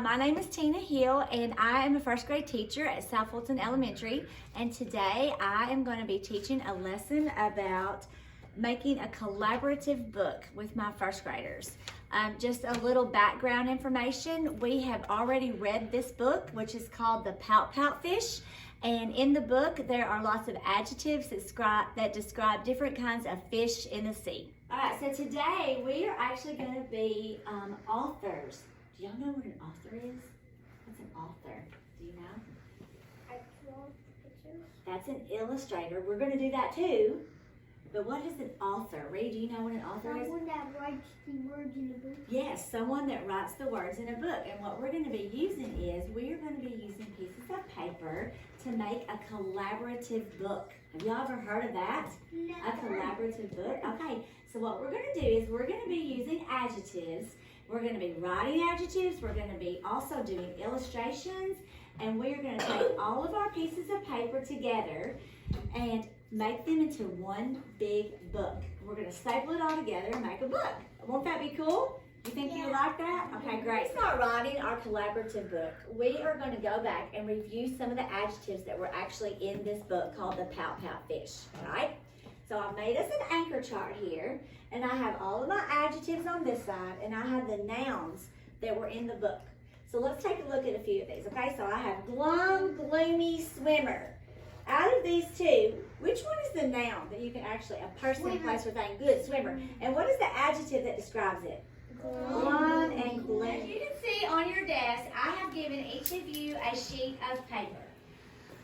My name is Tina Hill, and I am a first grade teacher at South Fulton Elementary. And today I am going to be teaching a lesson about making a collaborative book with my first graders. Just a little background information. We have already read this book, which is called The Pout Pout Fish. And in the book, there are lots of adjectives that describe different kinds of fish in the sea. All right, so today we are actually going to be authors. Do y'all know what an author is? What's an author? Do you know? I draw pictures. That's an illustrator. We're going to do that too. But what is an author? Reed, do you know what an author is? Someone that writes the words in the book. Yes, someone that writes the words in a book. And what we're going to be using is we're going to be using pieces of paper to make a collaborative book. Have y'all ever heard of that? No. A collaborative book? Okay, so what we're going to do is we're going to be using adjectives. We're going to be writing adjectives. We're going to be also doing illustrations. And we're going to take all of our pieces of paper together and make them into one big book. We're going to staple it all together and make a book. Won't that be cool? You think you like that? Okay, great. Start writing our collaborative book. We are going to go back and review some of the adjectives that were actually in this book called The Pout Pout Fish. All right? So I've made us an anchor chart here, and I have all of my adjectives on this side, and I have the nouns that were in the book. So let's take a look at a few of these, okay? So I have glum, gloomy, swimmer. Out of these two, which one is the noun that you can actually, a person, place, or thing? Good, swimmer. And what is the adjective that describes it? Glum and gloom. As you can see on your desk, I have given each of you a sheet of paper.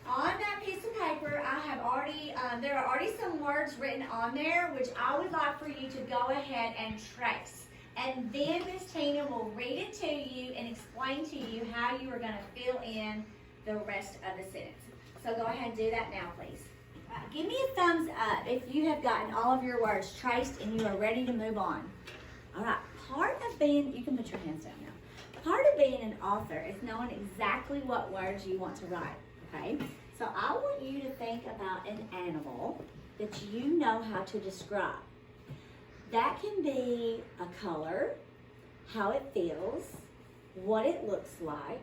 On that piece of paper, I have already, there are already some words written on there, which I would like for you to go ahead and trace. And then Miss Tina will read it to you and explain to you how you are going to fill in the rest of the sentence. So go ahead and do that now, please. Give me a thumbs up if you have gotten all of your words traced and you are ready to move on. All right, part of being, you can put your hands down now. Part of being an author is knowing exactly what words you want to write, okay? So I want you to think about an animal that you know how to describe. That can be a color, how it feels, what it looks like,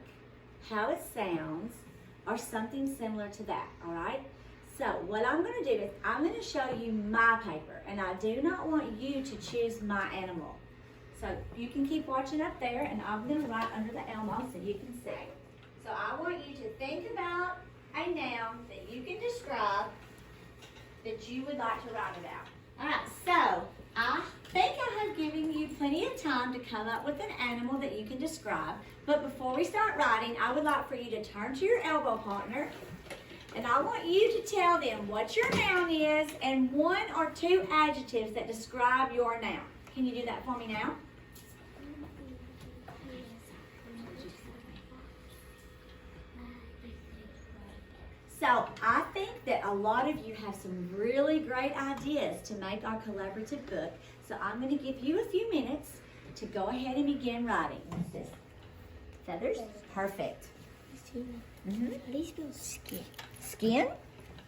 how it sounds, or something similar to that, all right? So what I'm going to do is I'm going to show you my paper, and I do not want you to choose my animal. So you can keep watching up there, and I'm going to write under the elmo so you can see. So I want you to think about a noun that you can describe that you would like to write about. All right, so I think I have given you plenty of time to come up with an animal that you can describe. But before we start writing, I would like for you to turn to your elbow partner, and I want you to tell them what your noun is and one or two adjectives that describe your noun. Can you do that for me now? So I think that a lot of you have some really great ideas to make our collaborative book. So I'm going to give you a few minutes to go ahead and begin writing. What's this? Feathers? Perfect. How do you spell skin? Skin?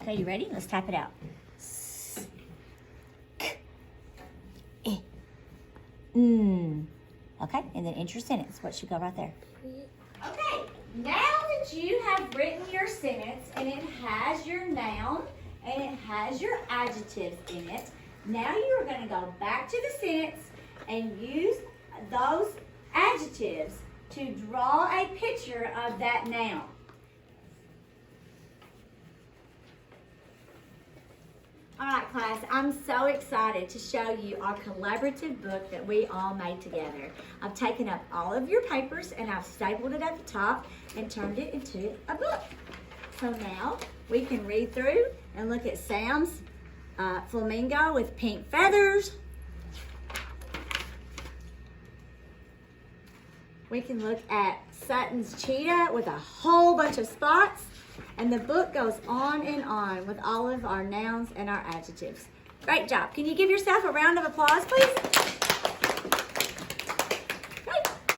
Okay, you ready? Let's type it out. Okay, and then enter your sentence. What should go right there? Okay, now that you have written your sentence and it has your noun and it has your adjectives in it, now you are going to go back to the sentence and use those adjectives to draw a picture of that noun. All right, class, I'm so excited to show you our collaborative book that we all made together. I've taken up all of your papers and I've stapled it at the top and turned it into a book. So now we can read through and look at Sam's flamingo with pink feathers. We can look at Sutton's cheetah with a whole bunch of spots. And the book goes on and on with all of our nouns and our adjectives. Great job. Can you give yourself a round of applause, please?